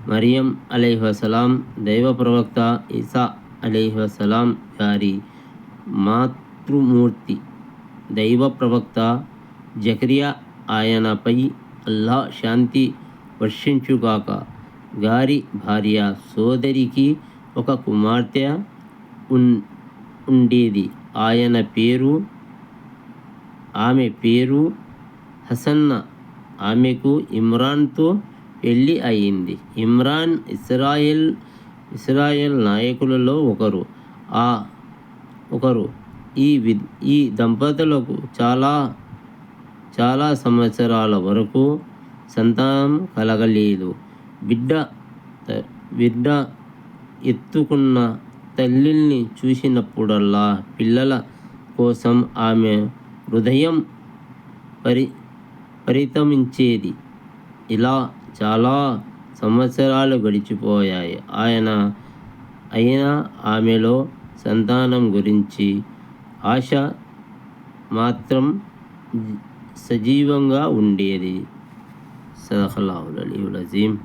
మరియం అలైహిస్సలాం దైవ ప్రవక్త ఈసా అలైహిస్సలాం గారి మాతృమూర్తి. దైవ ప్రవక్త జకరియా ఆయనపై అల్లాహ్ శాంతి వర్షించుగాక గారి భార్య సోదరికి ఒక కుమార్తె ఉండేది. ఆమె పేరు హసన్న. ఆమెకు ఇమ్రాన్తో పెళ్ళి అయింది. ఇమ్రాన్ ఇస్రాయేల్ నాయకులలో ఒకరు. ఈ దంపతులకు చాలా సంవత్సరాల వరకు సంతానం కలగలేదు. బిడ్డ ఎత్తుకున్న తల్లిని చూసినప్పుడల్లా పిల్లల కోసం ఆమె హృదయం పరితమించేది. ఇలా చాలా సంవత్సరాలు గడిచిపోయాయి. అయినా ఆమెలో సంతానం గురించి ఆశ మాత్రం సజీవంగా ఉండేది. సదఖల్లాహుల్ అలీయుల్ అజీమ్.